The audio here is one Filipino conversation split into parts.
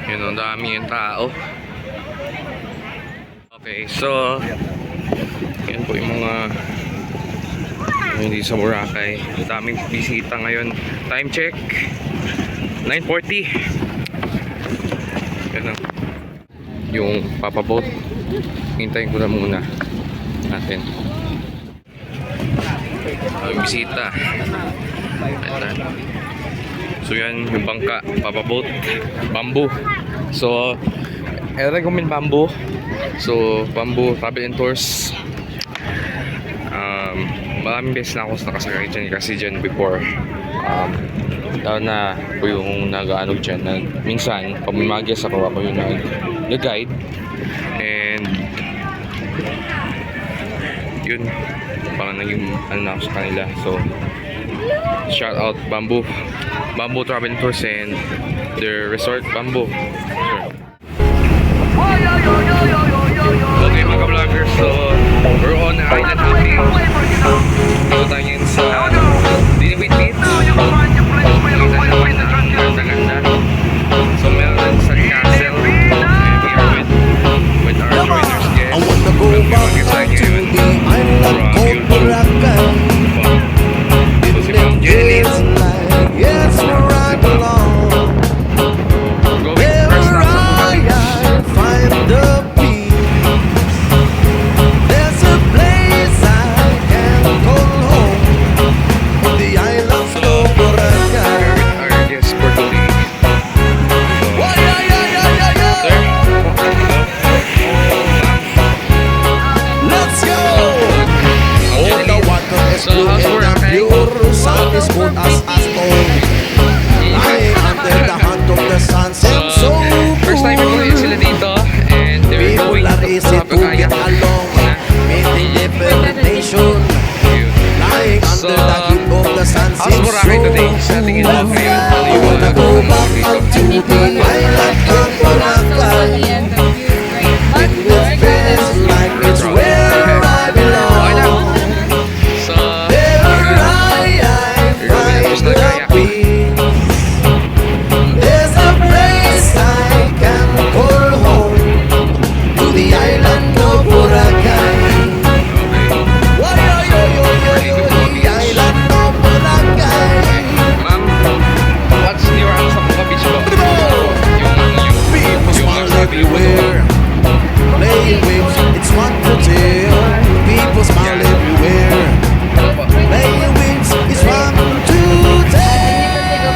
Yun, ang dami yung tao. Okay, so yan po yung mga hindi sa Boracay. Ang daming bisita ngayon. Time check 9:40. Yan na yung papaboat. Hintayin ko na muna natin ang bisita. Ayan. So yan yung bangka, papaboat, bamboo. So I recommend bamboo. So bamboo travel and tours. Maraming beses na ako nakasakay dyan kasi dyan before. Na po yung nag-ano dyan na minsan pag may magyas ako yung nag-guide. And yun, parang naging ano na ako sa kanila. So shout out Bamboo Travel and Tours and their resort Bamboo. Okay mga vloggers, so we're on island hopping. Dito tayo ngayon sa DINIWID Beach. Kita naman na ganda-ganda. So meron din sa castle. And we are with our joiners guests. Mag-excited ngayon from beautiful. So si Ma'am Jenny. Yes, where I belong. Going first stop sa Puka Beach. Find the peace. There's a place I can call home. The islands of Boracay. Our guest for today. Let's go. All the water is So, blue how's and Boracay? pure. Sun is good as stone. Lying under the hand of the sun. Seems so First time ko ngayon sila dito and they're people going are to easy to get along. Meeting different nation. Lying So, under the heat of the sun. how's Seems Boracay today? Sa tingin mo ngayon, ano I yung wanna mga go back to the island of Boracay. It feels like it's where I belong. So, There I find the peace. There's a place I can call home. To the island of Boracay. The island of Boracay. ma'am, what's your ano sa Puka Beach ba? People smile sabi mo everywhere. Playing waves, it's fun to tell. People smile everywhere. Playing waves, it's fun to tell.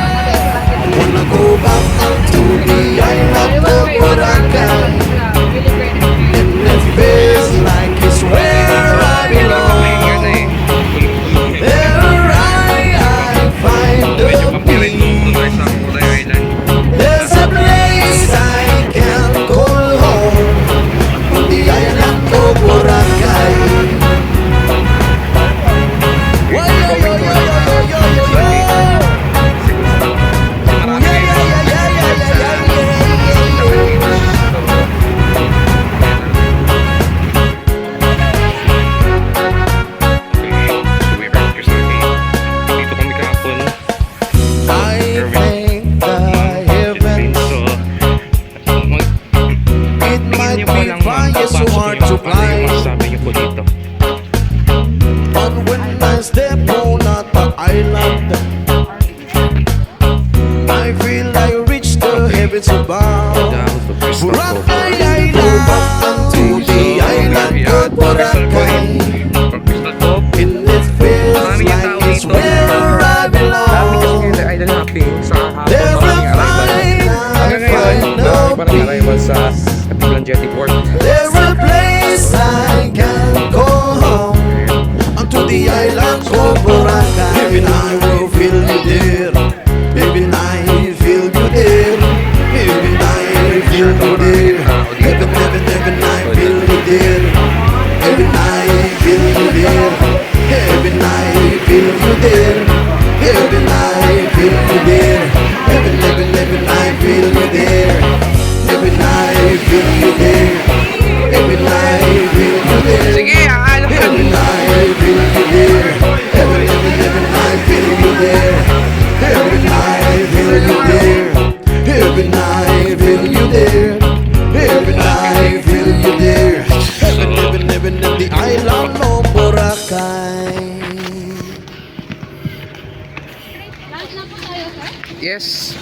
Wanna go back to the island of Boracay. And it feels like it's where I belong. There I find the peace. There's a place I can call home. The island of Boracay. I thank the heavens. It might be fire so hard to climb, but when I step on the island, I feel I reach the heavens above. Boracay Island, to the island of Boracay. And it feels like it's where I belong. There's a There's a place I can call home. Unto the island of Boracay. Baby, I will feel you there. Baby, I feel you there. Baby, I feel you there. Baby, I feel you there. Baby, I feel you there. Yes.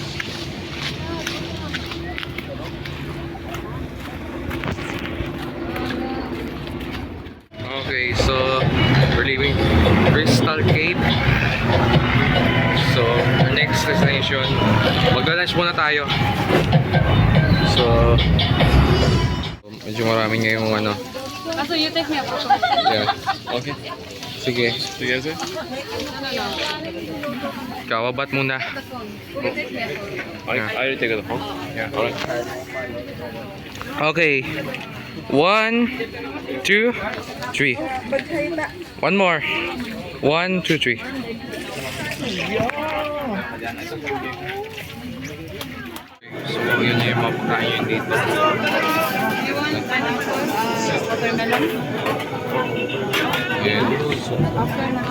Okay, so we're leaving Crystal Cave. So, our next destination, magla-lunch muna tayo. So, medyo marami ngayong ano. So you take me a photo. Yeah. Okay. Sige. Sige, sir. Kawabat muna. You take me a photo. I will take the phone. Yeah. Alright. Okay. 1, 2, 3. One more. 1, 2, 3. So, yun yung mga pagkain yun dito. You want pineapple? Watermelon? Ayan. After na.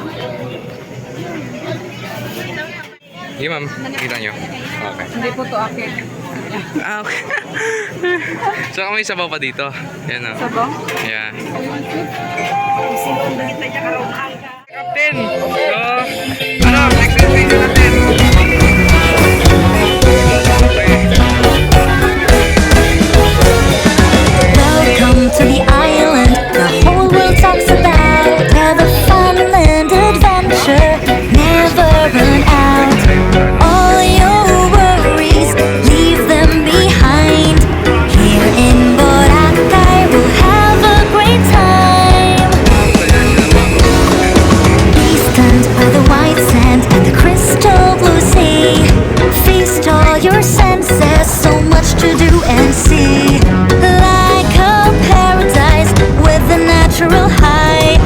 Hindi ma'am, kita nyo. Okay. Hindi po to akin. Ah, okay. So, may sabaw pa dito. Yan o. Sabong? Yeah. Captain! So, ano, next destination natin? Welcome to the island the whole world talks about, where the fun and adventure never run out. All your worries, leave them behind. Here in Boracay, we'll have a great time. We stand by the white sand and the crystal blue sea. Feast all your senses, so much to do and see. Like a paradise with a natural high.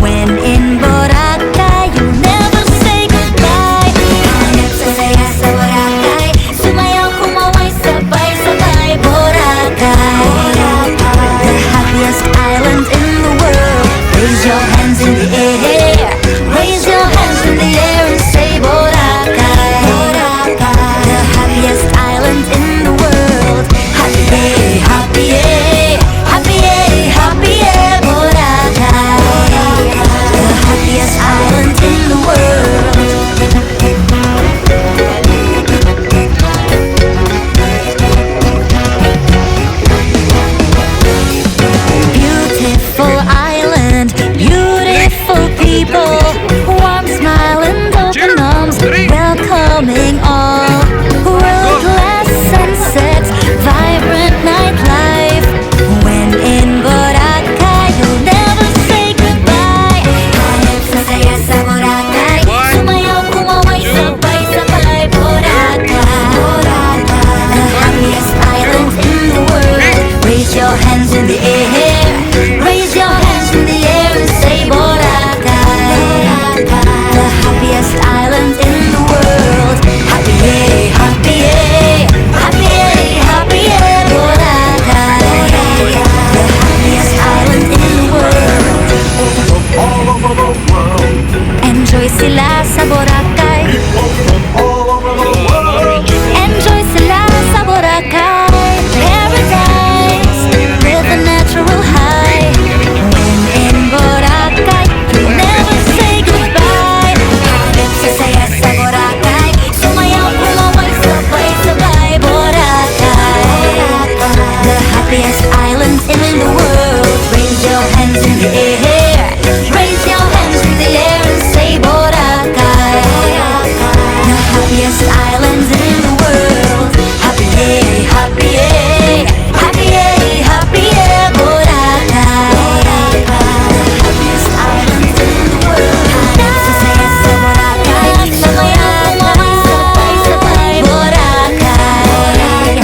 When in Boracay, you'll never say goodbye. Hanap sa saya sa Boracay, sumayaw kumaway sabay-sabay. Boracay, the happiest island in the world. Raise your hands in the air, raise your hands in the air and say Boracay, the happiest island in the world. Happy day, happy day, happy day, happy day, Boracay, the happiest island in the world. Beautiful island, beautiful people, warm smile and open arms, welcoming all. World-class sunsets, vibrant nightlife. When in Boracay, you'll never say goodbye. Hanap sa saya sa Boracay, sumayaw kumaway sabay-sabay. Boracay, the happiest island in the world. Raise your hands in the air, raise your hands in the air and say Boracay, the happiest island in the world. Happy day, happy day, happy day, happy day, Boracay, the happiest island in the world. Enjoy sila sa Boracay, enjoy sila sa Boracay, paradise with a natural high. When in Boracay, you'll never say goodbye. Hanap sa saya sa Boracay, sumayaw kumaway sabay-sabay. Boracay, the happiest island in the world. Raise your hands in the air, raise your hands in the air and say Boracay, the happiest island in the world. Happy day, happy day, happy day, happy day, Boracay, the happiest island in the world. Hanap sa saya sa Boracay, sumayaw kumaway sabay-sabay. Boracay,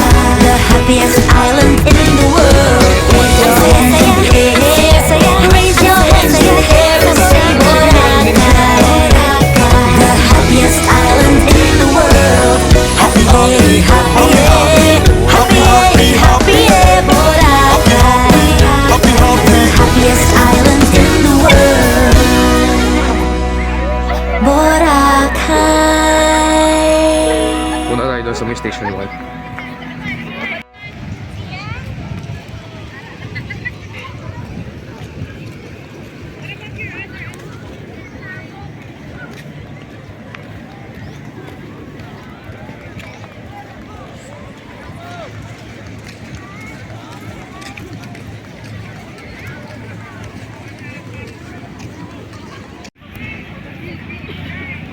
the happiest island in the world. Raise your hands in the air, raise your hands in the air and say Boracay, the happiest island in the world. Happy day, happy day, happy day, happy day, Boracay, the happiest island in the world. Boracay. Punta tayo doon sa may station 1.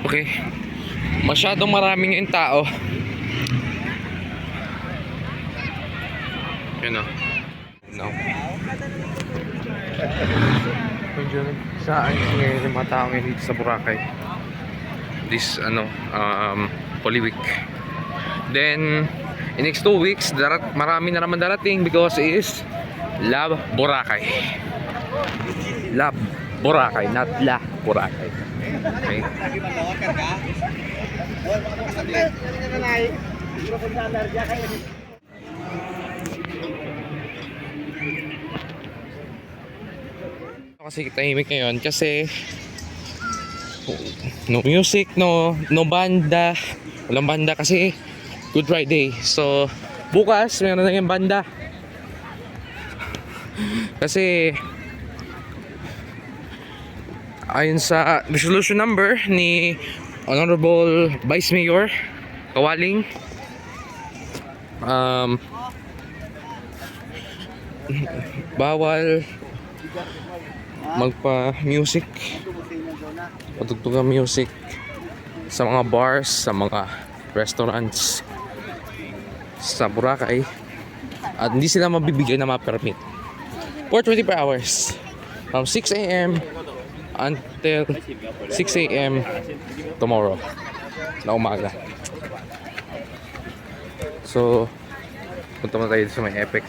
Okay. Masyadong maraming yung tao. Yun o. No. Medyo saan ngayon yung mga tao ngayon dito sa Boracay. This Holy Week. Then in next 2 weeks marami na naman darating because it is Love Boracay. Love Boracay, not La Boracay. Okay. Kasi tahimik ngayon kasi no music, no banda. Walang banda kasi Good Friday. So bukas meron na yung banda. Kasi ayon sa resolution number ni Honorable Vice Mayor Kawaling, bawal magpa-music, patugtugan music sa mga bars, sa mga restaurants sa Boracay, at hindi sila mabibigyan na ma-permit for 24 hours from 6 a.m. until 6 a.m. tomorrow na umaga. So punta na tayo sa may Epic.